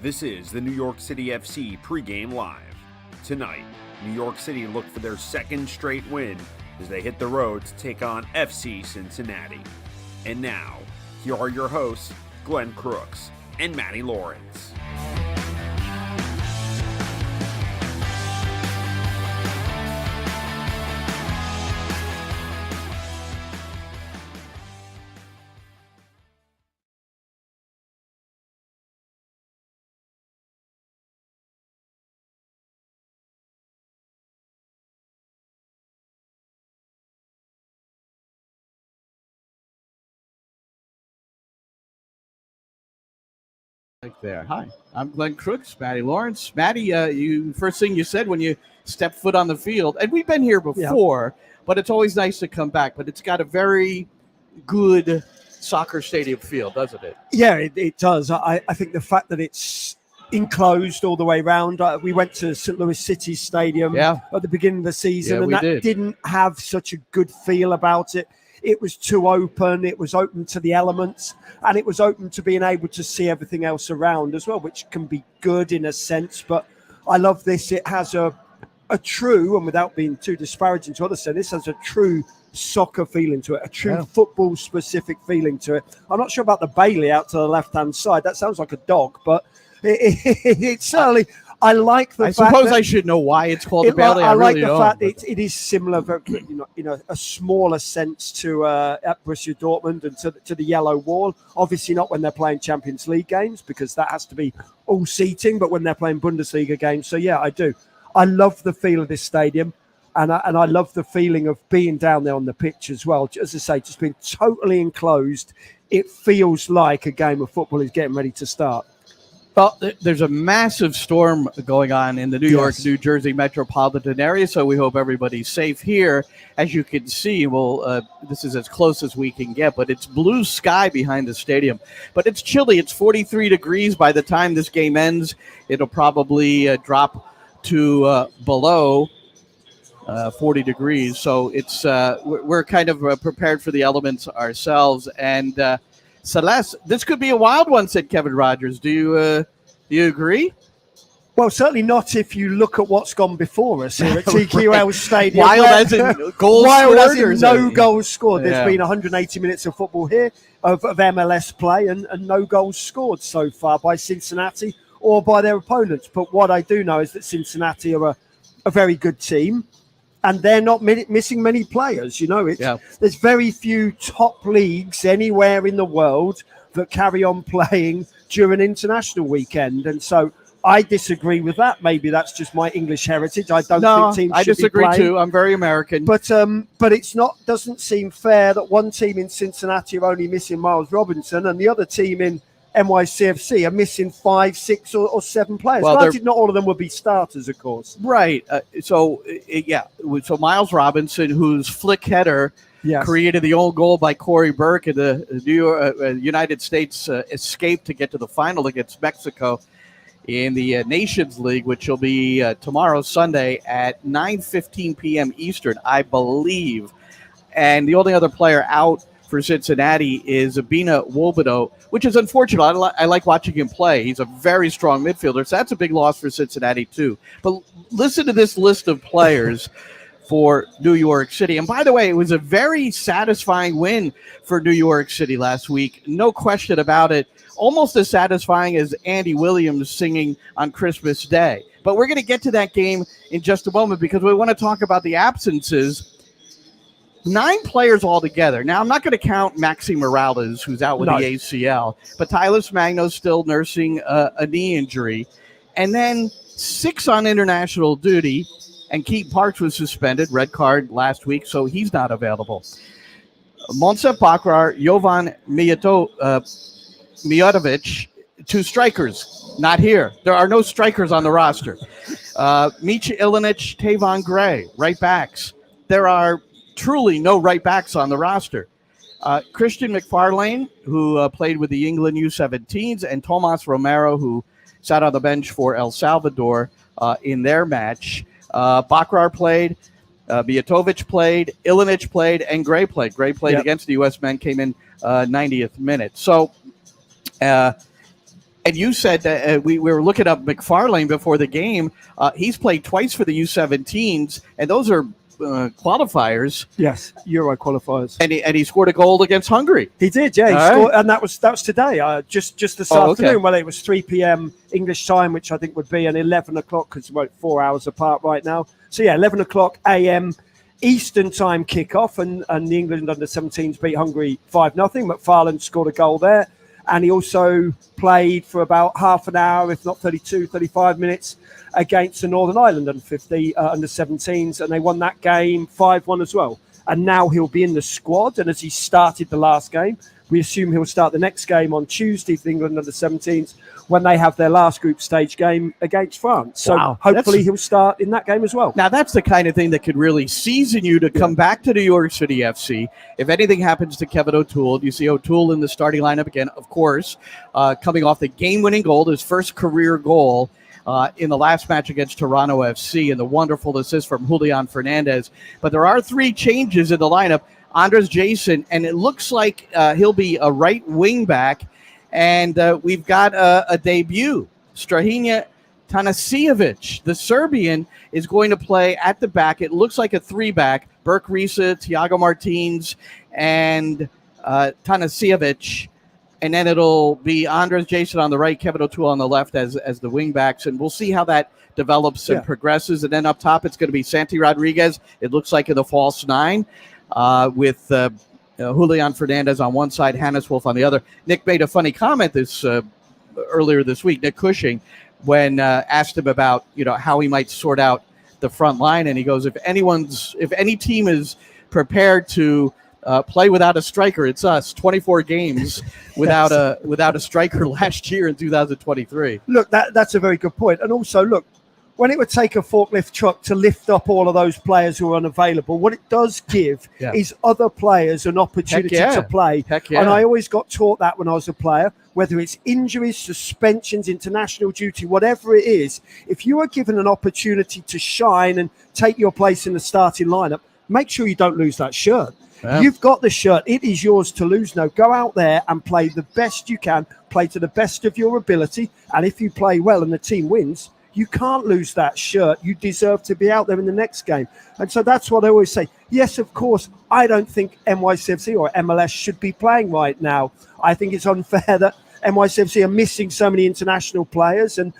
This is the New York City FC Pregame Live. Tonight, New York City look for their second straight win as they hit the road to take on FC Cincinnati. And now, here are your hosts, Glenn Crooks and Matty Lawrence. There. Hi, I'm Glenn Crooks, Matty Lawrence. Matty, you first thing you said when you stepped foot on the field, and we've been here before, but it's always nice to come back. But it's got a very good soccer stadium feel, doesn't it? Yeah, it does. I think the fact that it's enclosed all the way around. We went to St. Louis City Stadium at the beginning of the season, and that didn't have such a good feel about it. It was too open. It was open to the elements, and it was open to being able to see everything else around as well, which can be good in a sense. But I love this. It has a true, and without being too disparaging to others, this has a true soccer feeling to it, a true football-specific feeling to it. I'm not sure about the Bailey out to the left-hand side. That sounds like a dog, but it certainly... I like the fact suppose I should know why it's called the Bailey. I like the fact that it is similar, a smaller sense to at Borussia Dortmund and to the yellow wall. Obviously not when they're playing Champions League games, because that has to be all seating, but when they're playing Bundesliga games. So yeah, I do. I love the feel of this stadium, and I love the feeling of being down there on the pitch as well. As I say, just being totally enclosed, it feels like a game of football is getting ready to start. Well, there's a massive storm going on in the New York, New Jersey metropolitan area, so we hope everybody's safe here. As you can see, this is as close as we can get, but it's blue sky behind the stadium. But it's chilly. It's 43 degrees by the time this game ends. It'll probably drop to below 40 degrees. So it's we're kind of prepared for the elements ourselves. And Celeste, this could be a wild one, said Kevin Rogers. Do you agree? Well, certainly not if you look at what's gone before us here at TQL Stadium. Wild as in goals scored? Wild as in no goals scored. There's been 180 minutes of football here, of MLS play, and no goals scored so far by Cincinnati or by their opponents. But what I do know is that Cincinnati are a very good team, and they're not missing many players. There's very few top leagues anywhere in the world that carry on playing during international weekend. And so I disagree with that. Maybe that's just my English heritage. I don't think teams I should disagree be playing. too. I'm very American. But it's doesn't seem fair that one team in Cincinnati are only missing Miles Robinson and the other team in NYCFC are missing 5, 6 or 7 players. Well, granted, not all of them would be starters, of course. Right. So Miles Robinson, whose flick header created the own goal by Corey Burke in the United States escape to get to the final against Mexico in the Nations League, which will be tomorrow, Sunday, at 9:15 p.m. Eastern, I believe. And the only other player out for Cincinnati is Abina Wobodo, which is unfortunate. I like watching him play. He's a very strong midfielder, so that's a big loss for Cincinnati too. But listen to this list of players for New York City. And by the way, it was a very satisfying win for New York City last week. No question about it. Almost as satisfying as Andy Williams singing on Christmas Day. But we're going to get to that game in just a moment because we want to talk about the absences. 9 players altogether. Now, I'm not going to count Maxi Morales, who's out with the ACL, but Tylus Magno's still nursing a knee injury. And then 6 on international duty, and Keaton Parks was suspended, red card last week, so he's not available. Monsef Bakrar, Jovan Mijatovic, 2 strikers, not here. There are no strikers on the roster. Micha Ilinic, Tavon Gray, right backs. There are truly no right backs on the roster. Christian McFarlane, who played with the England U17s, and Tomas Romero, who sat on the bench for El Salvador in their match. Bakrar played, Mijatovic played, Ilinic played, and Gray played. Gray played against the U.S. men, came in 90th minute. So And you said that we were looking up McFarlane before the game. He's played twice for the U17s, and those are qualifiers. Yes, Euro qualifiers. And he scored a goal against Hungary. He did, yeah. He scored, and that was today. Just this afternoon. Okay. Well, it was 3 p.m. English time, which I think would be an 11 o'clock because we're 4 hours apart right now. So yeah, 11 o'clock a.m. Eastern time kickoff, and the England under-17s beat Hungary 5-0. McFarlane scored a goal there. And he also played for about half an hour, if not 32, 35 minutes, against the Northern Ireland under-17s. And they won that game 5-1 as well. And now he'll be in the squad. And as he started the last game, we assume he'll start the next game on Tuesday for the England under-17s when they have their last group stage game against France. So hopefully he'll start in that game as well. Now, that's the kind of thing that could really season you to come back to New York City FC. If anything happens to Kevin O'Toole, you see O'Toole in the starting lineup again, of course, coming off the game-winning goal, his first career goal in the last match against Toronto FC, and the wonderful assist from Julian Fernandez. But there are 3 changes in the lineup. Andres Jason, and it looks like he'll be a right wing back. And we've got a debut. Strahinja Tanasijevic, the Serbian, is going to play at the back. It looks like a 3-back. Berk Risa, Thiago Martins, and Tanasijevic. And then it'll be Andres Jason on the right, Kevin O'Toole on the left as the wing backs. And we'll see how that develops and progresses. And then up top, it's going to be Santi Rodriguez. It looks like in the false 9 with Julian Fernandez on one side, Hannes Wolf on the other. Nick made a funny comment earlier this week, Nick Cushing, when asked him about how he might sort out the front line, and he goes, if any team is prepared to play without a striker, it's us. 24 games without a striker last year in 2023. Look, that's a very good point. And also, look, when it would take a forklift truck to lift up all of those players who are unavailable, what it does give is other players an opportunity to play. And I always got taught that when I was a player, whether it's injuries, suspensions, international duty, whatever it is, if you are given an opportunity to shine and take your place in the starting lineup, make sure you don't lose that shirt. Yeah. You've got the shirt. It is yours to lose now. Go out there and play the best you can, play to the best of your ability. And if you play well and the team wins, you can't lose that shirt. You deserve to be out there in the next game. And so that's what I always say. Yes, of course, I don't think NYCFC or MLS should be playing right now. I think it's unfair that NYCFC are missing so many international players and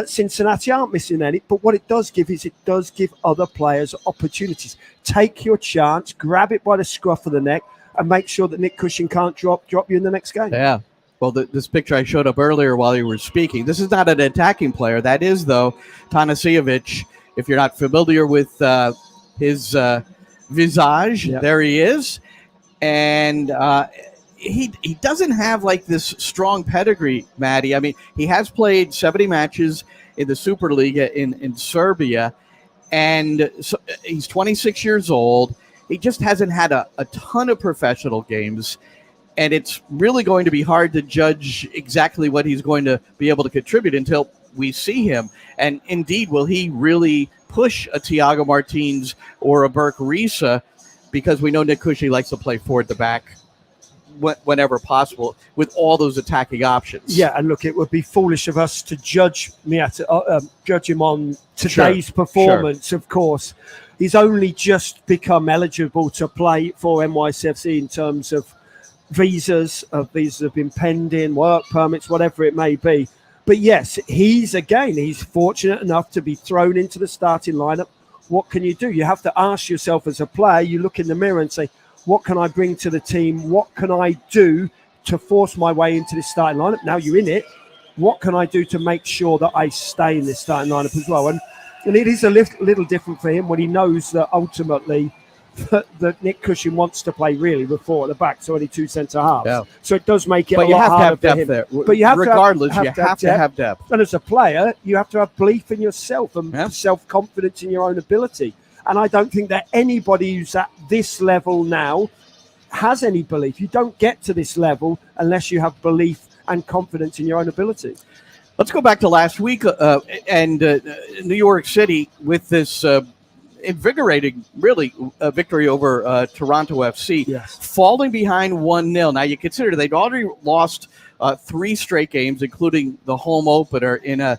Cincinnati aren't missing any. But what it does give is it does give other players opportunities. Take your chance, grab it by the scruff of the neck, and make sure that Nick Cushing can't drop you in the next game. Yeah. Well, this picture I showed up earlier while you were speaking, this is not an attacking player. That is, though, Tanasijevic. If you're not familiar with his visage, there he is. And he doesn't have like this strong pedigree, Maddie. I mean, he has played 70 matches in the Superliga in Serbia, and so he's 26 years old. He just hasn't had a ton of professional games. And it's really going to be hard to judge exactly what he's going to be able to contribute until we see him. And indeed, will he really push a Thiago Martins or a Berk Risa? Because we know Nick Cushing likes to play forward the back whenever possible with all those attacking options. Yeah, and look, it would be foolish of us to judge him on today's performance, of course. He's only just become eligible to play for NYCFC in terms of visas have been pending, work permits, whatever it may be. But yes, he's fortunate enough to be thrown into the starting lineup. What can you do? You have to ask yourself as a player, you look in the mirror and say, what can I bring to the team? What can I do to force my way into this starting lineup? Now you're in it. What can I do to make sure that I stay in this starting lineup as well? And it is a little different for him when he knows that ultimately that Nick Cushing wants to play really with 4 at the back, so only 2 centre halves. Yeah. So it does make it a lot harder for him. But you have to have depth. And as a player, you have to have belief in yourself and self-confidence in your own ability. And I don't think that anybody who's at this level now has any belief. You don't get to this level unless you have belief and confidence in your own ability. Let's go back to last week and New York City with this invigorating, really, victory over Toronto FC. Yes. Falling behind 1-0. Now, you consider they'd already lost 3 straight games, including the home opener in a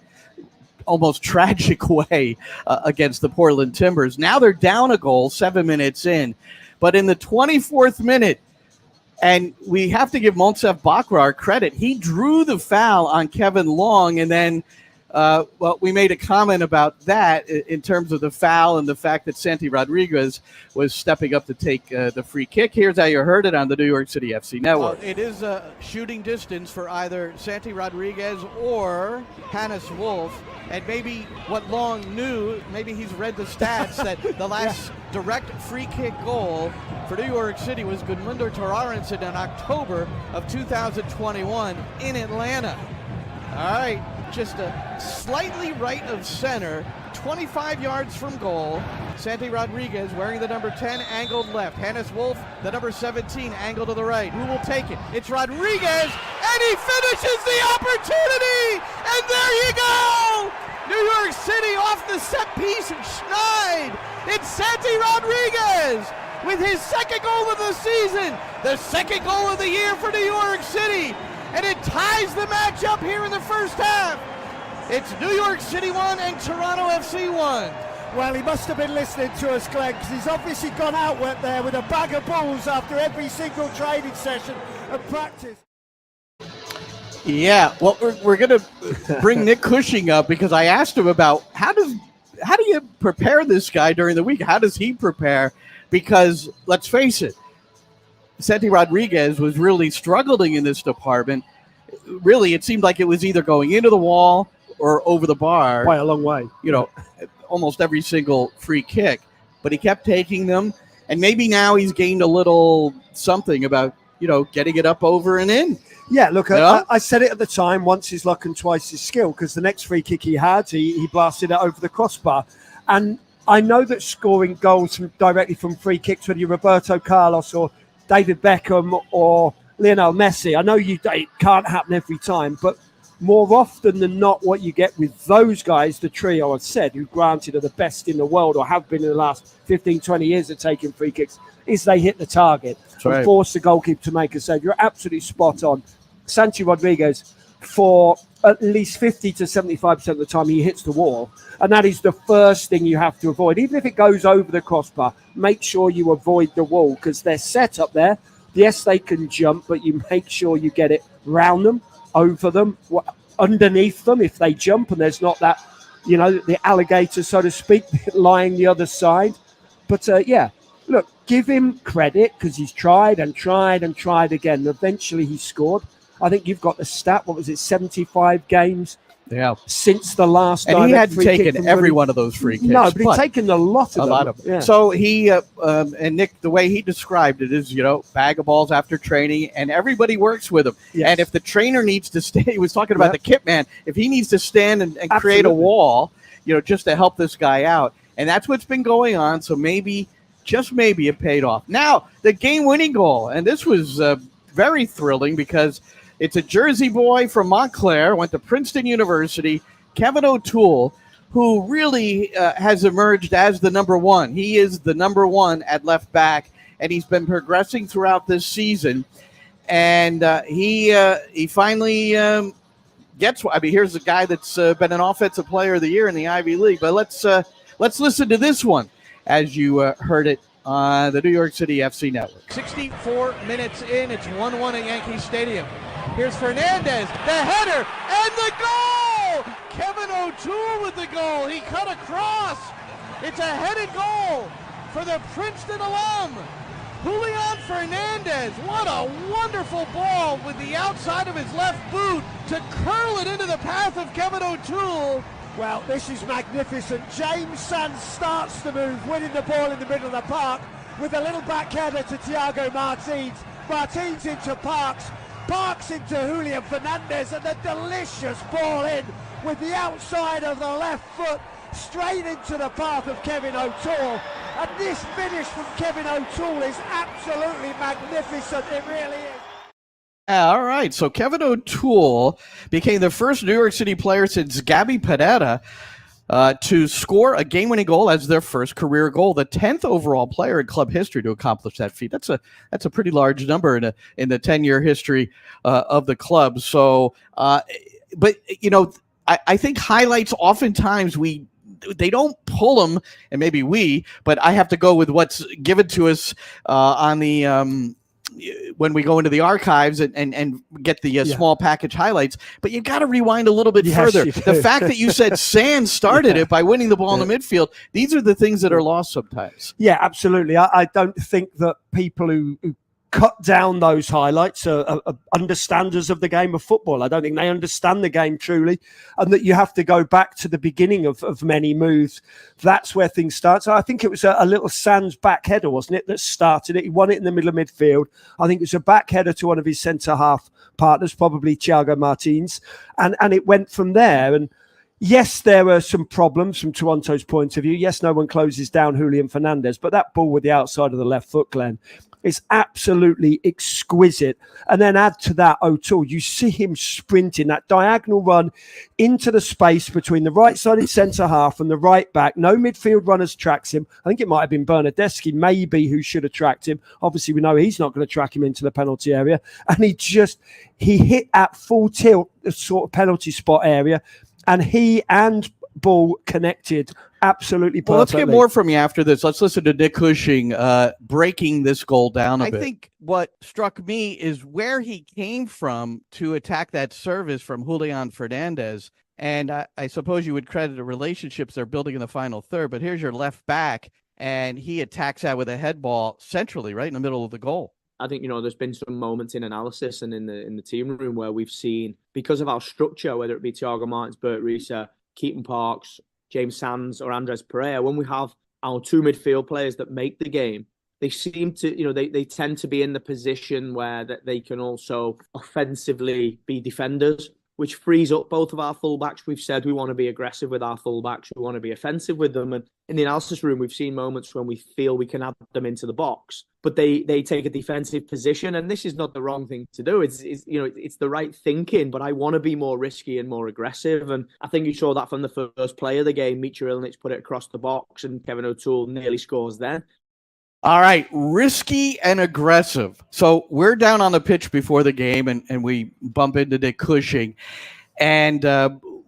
almost tragic way against the Portland Timbers. Now they're down a goal 7 minutes in. But in the 24th minute, and we have to give Monsef Bakrar credit, he drew the foul on Kevin Long, and then we made a comment about that in terms of the foul and the fact that Santi Rodriguez was stepping up to take the free kick. Here's how you heard it on the New York City FC Network. It is a shooting distance for either Santi Rodriguez or Hannes Wolf. And maybe what Long knew, maybe he's read the stats, that the last direct free kick goal for New York City was Gudmundur Thorarensen in October of 2021 in Atlanta. All right, just a slightly right of center, 25 yards from goal. Santi Rodriguez wearing the number 10, angled left. Hannes Wolf, the number 17, angled to the right. Who will take it? It's Rodriguez, and he finishes the opportunity! And there you go! New York City off the set piece, Schneid. It's Santi Rodriguez with his second goal of the season, the second goal of the year for New York City. And it ties the match up here in the first half. It's New York City 1 and Toronto FC 1. Well, he must have been listening to us, Glenn, because he's obviously gone out there with a bag of balls after every single training session and practice. Yeah, well, we're going to bring Nick Cushing up because I asked him about how do you prepare this guy during the week? How does he prepare? Because let's face it, Santi Rodriguez was really struggling in this department. Really, it seemed like it was either going into the wall or over the bar. By a long way. You know, almost every single free kick. But he kept taking them, and maybe now he's gained a little something about, getting it up over and in. Yeah, look, I said it at the time, once his luck and twice his skill, because the next free kick he had, he blasted it over the crossbar. And I know that scoring goals directly from free kicks, whether you're Roberto Carlos or David Beckham or Lionel Messi, I know it can't happen every time, but more often than not, what you get with those guys, the trio I've said, who granted are the best in the world or have been in the last 15, 20 years at taking free kicks, is they hit the target and force the goalkeeper to make a save. You're absolutely spot on. Santi Rodriguez, for at least 50 to 75% of the time, he hits the wall. And that is the first thing you have to avoid. Even if it goes over the crossbar, make sure you avoid the wall because they're set up there. Yes, they can jump, but you make sure you get it round them, over them, underneath them if they jump and there's not that, the alligator, so to speak, lying the other side. But, look, give him credit because he's tried and tried and tried again. Eventually he scored. I think you've got the stat, 75 games since the last time. And he hadn't taken every one of those free kicks. No, but he's taken a lot of them. Yeah. So he, and Nick, the way he described it is, bag of balls after training, and everybody works with him. Yes. And if the trainer needs to stay, he was talking about the kit man, if he needs to stand and create a wall, just to help this guy out. And that's what's been going on. So maybe, just maybe, it paid off. Now, the game-winning goal, and this was very thrilling because it's a Jersey boy from Montclair, went to Princeton University, Kevin O'Toole, who really has emerged as the number one. He is the number one at left back, and he's been progressing throughout this season. And he finally gets. Here's a guy that's been an offensive player of the year in the Ivy League. But let's listen to this one as you heard it on the New York City FC Network. 64 minutes in, it's 1-1 at Yankee Stadium. Here's Fernandez, the header, and the goal! Kevin O'Toole with the goal. He cut across. It's a headed goal for the Princeton alum. Julian Fernandez, what a wonderful ball with the outside of his left boot to curl it into the path of Kevin O'Toole. Well, this is magnificent. James Sands starts the move, winning the ball in the middle of the park with a little back header to Thiago Martins. Martins into Parks. Parks into Julian Fernandez, and a delicious ball in with the outside of the left foot straight into the path of Kevin O'Toole. And this finish from Kevin O'Toole is absolutely magnificent. It really is. All right, so Kevin O'Toole became the first New York City player since Gabby Pereira to score a game-winning goal as their first career goal, the 10th overall player in club history to accomplish that feat. That's a pretty large number in the 10-year history of the club. So, but I think highlights oftentimes they don't pull them, and maybe but I have to go with what's given to us on the when we go into the archives and get the small package highlights. But you got to rewind a little bit further. The fact that you said Sands started it by winning the ball in the midfield, these are the things that are lost sometimes. Yeah, absolutely. I don't think that people who cut down those highlights are understanders of the game of football. I don't think they understand the game truly, and that you have to go back to the beginning of many moves. That's where things start. So I think it was a little Sands back header, wasn't it, that started it. He won it in the middle of midfield. I think it was a back header to one of his centre-half partners, probably Thiago Martins, and it went from there. And yes, there were some problems from Toronto's point of view. Yes, no one closes down Julian Fernandez, but that ball with the outside of the left foot, Glenn, is absolutely exquisite. And then add to that O'Toole, you see him sprinting that diagonal run into the space between the right-sided centre-half and the right-back. No midfield runners tracks him. I think it might have been Bernardeschi, maybe, who should have tracked him. Obviously, we know he's not going to track him into the penalty area. And he hit at full tilt the sort of penalty spot area, and he and ball connected absolutely perfectly. Well, let's get more from you after this. Let's listen to Nick Cushing breaking this goal down a bit. I think what struck me is where he came from to attack that service from Julian Fernandez. And I suppose you would credit the relationships they're building in the final third. But here's your left back, and he attacks that with a head ball centrally, right in the middle of the goal. I think, there's been some moments in analysis and in the team room where we've seen, because of our structure, whether it be Thiago Martins, Bert Reese, Keaton Parks, James Sands or Andres Pereira, when we have our two midfield players that make the game, they seem to, they tend to be in the position where that they can also offensively be defenders, which frees up both of our fullbacks. We've said we want to be aggressive with our fullbacks. We want to be offensive with them. And in the analysis room, we've seen moments when we feel we can add them into the box, but they take a defensive position. And this is not the wrong thing to do. It's the right thinking, but I want to be more risky and more aggressive. And I think you saw that from the first play of the game. Mitja Ilnic put it across the box and Kevin O'Toole nearly scores then. All right, risky and aggressive. So we're down on the pitch before the game, and we bump into Nick Cushing, and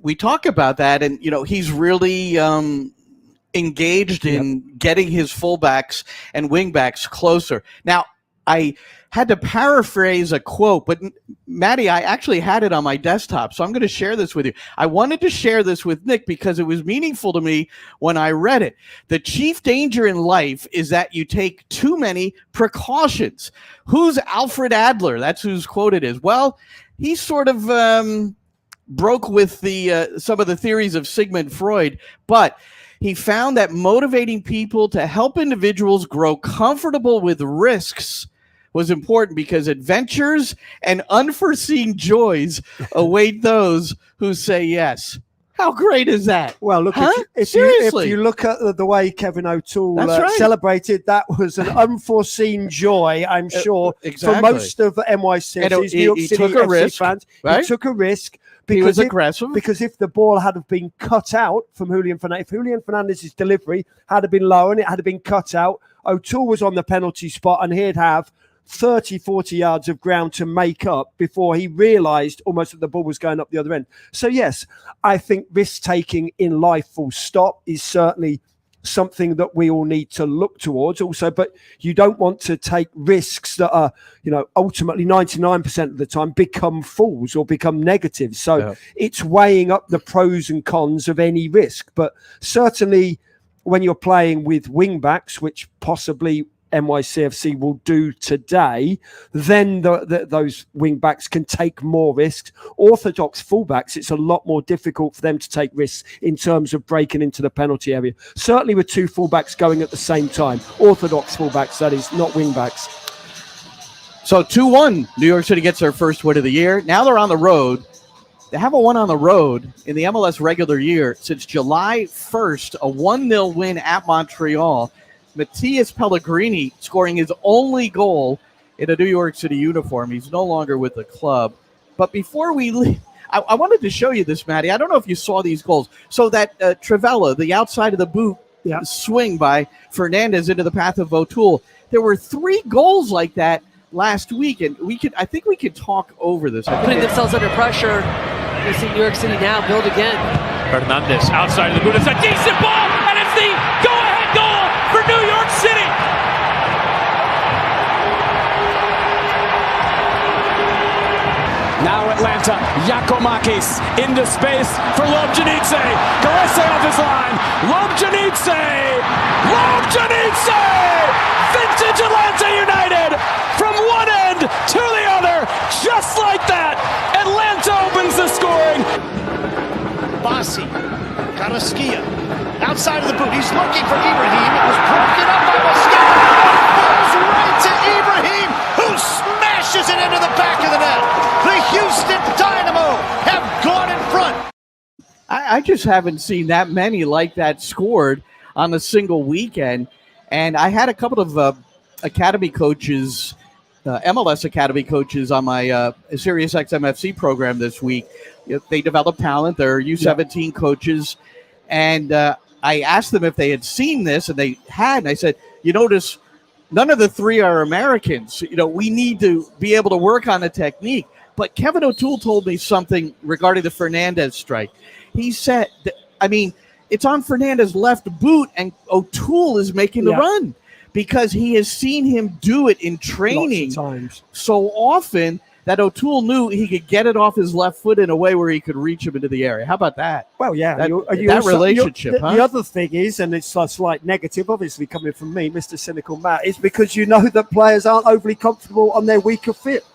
we talk about that. And he's really engaged in getting his fullbacks and wingbacks closer. Now, I had to paraphrase a quote, but Maddie, I actually had it on my desktop, so I'm going to share this with you. I wanted to share this with Nick because it was meaningful to me when I read it. The chief danger in life is that you take too many precautions. Who's Alfred Adler? That's whose quote it is. Well, he sort of broke with some of the theories of Sigmund Freud, but he found that motivating people to help individuals grow comfortable with risks was important because adventures and unforeseen joys await those who say yes. How great is that? Well, look, if you look at the way Kevin O'Toole celebrated, that was an unforeseen joy, I'm sure, for most of NYCFC's New York City FC fans. Right? He took a risk. He was aggressive. Because if the ball had been cut out from Julian Fernandez, if Julian Fernandez's delivery had been low and it had been cut out, O'Toole was on the penalty spot and he'd have 30, 40 yards of ground to make up before he realised almost that the ball was going up the other end. So, yes, I think risk-taking in life full stop is certainly something that we all need to look towards also, but you don't want to take risks that are, ultimately 99% of the time become falls or become negatives. So it's weighing up the pros and cons of any risk. But certainly when you're playing with wing-backs, which possibly NYCFC will do today, then those wing-backs can take more risks. Orthodox fullbacks, it's a lot more difficult for them to take risks in terms of breaking into the penalty area. Certainly with two fullbacks going at the same time. Orthodox fullbacks, that is, not wing-backs. So 2-1, New York City gets their first win of the year. Now they're on the road. They haven't won on the road in the MLS regular year since July 1st, a 1-0 win at Montreal. Matthias Pellegrini scoring his only goal in a New York City uniform. He's no longer with the club. But before we leave, I wanted to show you this, Matty. I don't know if you saw these goals. So that Trivella, the outside of the boot swing by Fernandez into the path of O'Toole. There were 3 goals like that last week, and I think we could talk over this. Putting themselves under pressure. We see New York City now build again. Hernandez outside of the boot. It's a decent ball, and it's the go-ahead goal for New York City. Now Atlanta, Giacomakis into space for Lobjanidze. Garese off his line. Lobjanidze! Vintage Atlanta United! From one end to the other, just like that, Atlanta opens the scoring. Bassi, Karaskia, outside of the boot. He's looking for Ibrahim. It was broken up by Mosquera. Falls right to Ibrahim, who smashes it into the back of the net. The Houston Dynamo have gone in front. I just haven't seen that many like that scored on a single weekend. And I had a couple of academy coaches, MLS academy coaches on my SiriusXM FC program this week. They develop talent. They're U17 coaches. And I asked them if they had seen this, and they had. And I said, you notice none of the 3 are Americans. We need to be able to work on the technique. But Kevin O'Toole told me something regarding the Fernandez strike. He said, it's on Fernandez's left boot, and O'Toole is making the run because he has seen him do it in training so often that O'Toole knew he could get it off his left foot in a way where he could reach him into the area. How about that? Well, yeah. That relationship, huh? The other thing is, and it's a slight negative, obviously, coming from me, Mr. Cynical Matt, is because you know that players aren't overly comfortable on their weaker foot.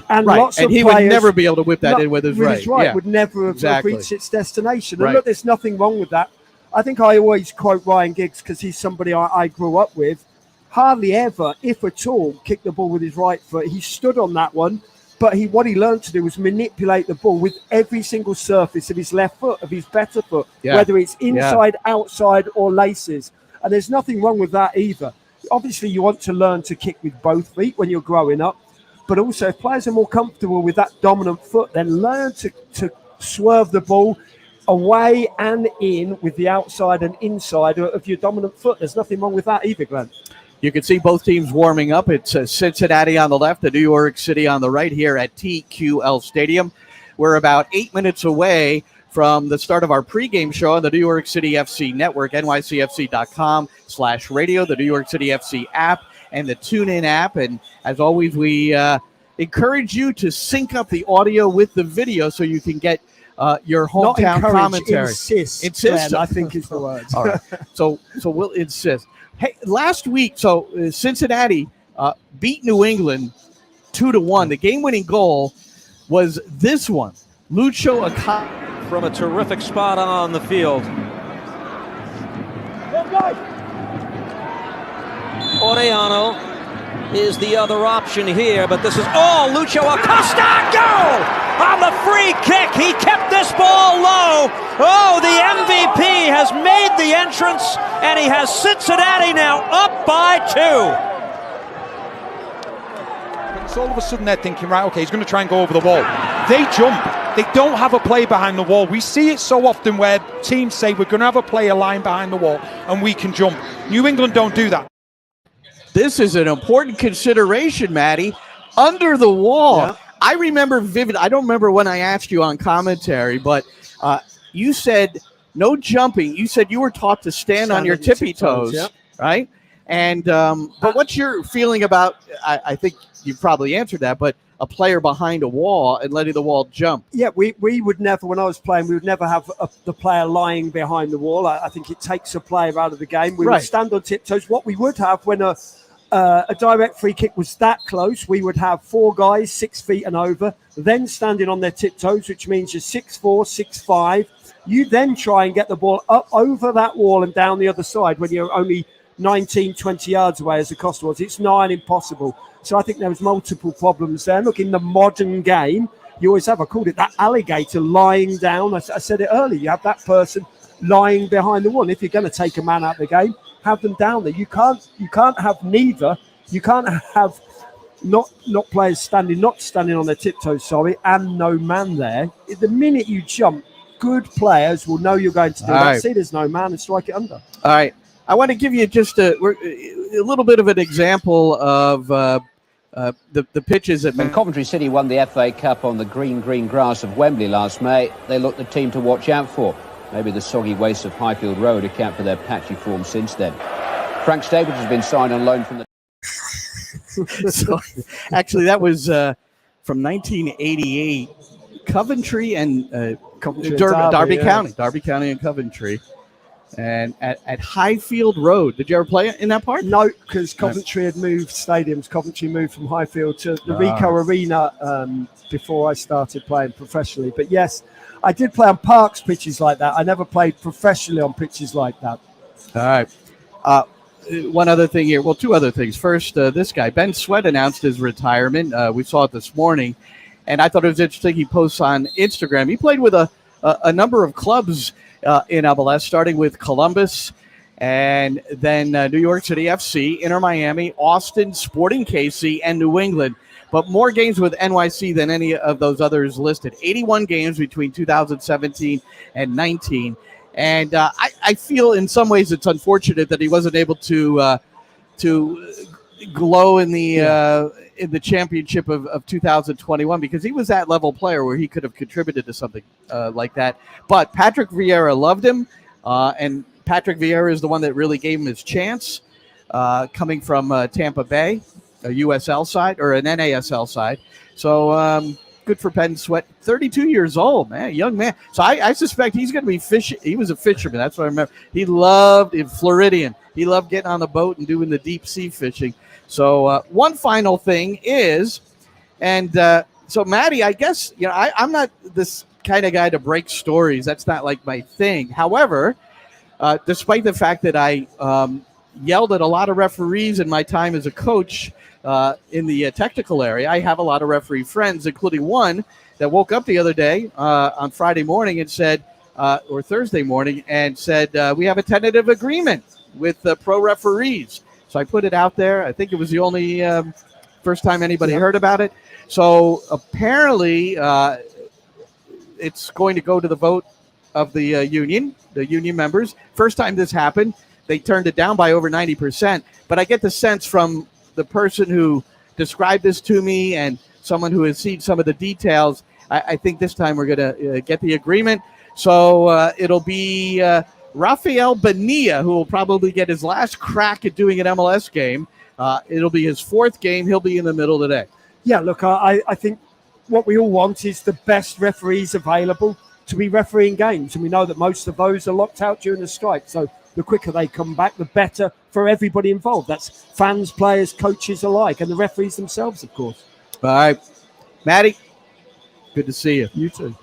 And lots of he players would never be able to whip that in with his right. Yeah. Would never have reached its destination. And look, there's nothing wrong with that. I think I always quote Ryan Giggs because he's somebody I grew up with. Hardly ever, if at all, kicked the ball with his right foot. He stood on that one, but what he learned to do was manipulate the ball with every single surface of his left foot, of his better foot, whether it's inside, outside, or laces. And there's nothing wrong with that either. Obviously, you want to learn to kick with both feet when you're growing up. But also, if players are more comfortable with that dominant foot, then learn to swerve the ball away and in with the outside and inside of your dominant foot. There's nothing wrong with that either, Glenn. You can see both teams warming up. It's Cincinnati on the left, the New York City on the right here at TQL Stadium. We're about 8 minutes away from the start of our pregame show on the New York City FC network, nycfc.com/radio, the New York City FC app, and the TuneIn app. And as always, we encourage you to sync up the audio with the video so you can get your hometown commentary. Insist, Glenn, I think is the word. All right. So we'll insist. Hey, last week, Cincinnati beat New England 2-1. The game-winning goal was this one. Lucho Acosta. From a terrific spot on the field. Orellano is the other option here, but this is all Lucho Acosta. Goal! On the free kick, he kept this ball low. Oh, the MVP has made the entrance, and he has Cincinnati now up by 2. So all of a sudden they're thinking, right, okay, he's going to try and go over the wall. They jump. They don't have a play behind the wall. We see it so often where teams say we're going to have a player lying behind the wall and we can jump. New England don't do that. This is an important consideration, Matty. Under the wall. Yeah. I remember vivid. I don't remember when I asked you on commentary, but you said no jumping. You said you were taught to stand on your tippy toes, right? And but what's your feeling about? I think you probably answered that, but a player behind a wall and letting the wall jump. Yeah, we would never. When I was playing, we would never have the player lying behind the wall. I think it takes a player out of the game. We would stand on tiptoes. What we would have when a direct free kick was that close, we would have 4 guys 6 feet and over, then standing on their tiptoes, which means you're 6'4", 6'5". You then try and get the ball up over that wall and down the other side when you're only 19, 20 yards away, as Acosta was. It's nigh on impossible. So I think there was multiple problems there. Look, in the modern game, you always have, I called it that alligator lying down. I said it earlier. You have that person lying behind the wall. If you're going to take a man out of the game, have them down there. You can't have neither. You can't have not players not standing on their tiptoes, and no man there. The minute you jump, good players will know you're going to do that. Right. See there's no man and strike it under. All right. I want to give you just a little bit of an example of the pitches that... When Coventry City won the FA Cup on the green grass of Wembley last May, they looked the team to watch out for. Maybe the soggy wastes of Highfield Road account for their patchy form since then. Frank Staples has been signed on loan from the... So, actually, that was from 1988. Coventry and Derby County and Coventry. And at Highfield Road. Did you ever play in that part? No, because Coventry had moved stadiums. Coventry moved from Highfield to the Ricoh Arena before I started playing professionally. But yes, I did play on Parks pitches like that. I never played professionally on pitches like that. All right. One other thing here. Well, two other things. First, this guy, Ben Sweat, announced his retirement. We saw it this morning. And I thought it was interesting. He posts on Instagram. He played with a number of clubs in MLS, starting with Columbus and then New York City FC, Inter Miami, Austin, Sporting KC, and New England. But more games with NYC than any of those others listed. 81 games between 2017 and 19. And I feel in some ways it's unfortunate that he wasn't able to glow in the championship of 2021, because he was that level player where he could have contributed to something like that. But Patrick Vieira loved him, and Patrick Vieira is the one that really gave him his chance, coming from Tampa Bay, a USL side or an NASL side. So good for Ben Sweat, 32 years old, man, young man. So I suspect he's going to be fishing. He was a fisherman. That's what I remember. He loved Floridian. He loved getting on the boat and doing the deep sea fishing. So one final thing is, and so Maddie, I guess, I'm not this kind of guy to break stories. That's not like my thing. However, despite the fact that I yelled at a lot of referees in my time as a coach in the technical area, I have a lot of referee friends, including one that woke up the other day on Friday morning and said, or Thursday morning, and said, we have a tentative agreement with pro referees. So I put it out there. I think it was the only first time anybody heard about it. So apparently it's going to go to the vote of the union members. First time this happened, they turned it down by over 90%. But I get the sense from the person who described this to me and someone who has seen some of the details, I think this time we're going to get the agreement. So it'll be Rafael Bonilla, who will probably get his last crack at doing an MLS game. It'll be his fourth game. He'll be in the middle today. Yeah, look, I think what we all want is the best referees available to be refereeing games. And we know that most of those are locked out during the strike. So the quicker they come back, the better for everybody involved. That's fans, players, coaches alike, and the referees themselves, of course. All right. Maddie, good to see you. You too.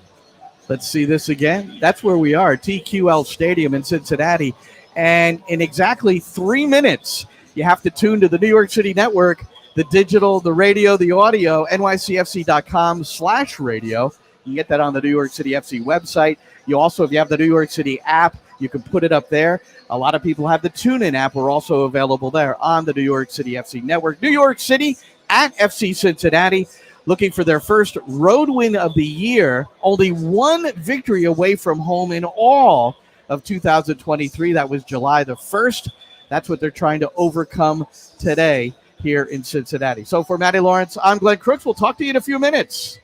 Let's see this again. That's where we are, TQL Stadium in Cincinnati. And in exactly 3 minutes, you have to tune to the New York City Network, the digital, the radio, the audio, nycfc.com/radio. You can get that on the New York City FC website. You also, if you have the New York City app, you can put it up there. A lot of people have the TuneIn app. We're also available there on the New York City FC Network. New York City at FC Cincinnati, looking for their first road win of the year. Only one victory away from home in all of 2023. That was July the 1st. That's what they're trying to overcome today here in Cincinnati. So for Matty Lawrence, I'm Glenn Crooks. We'll talk to you in a few minutes.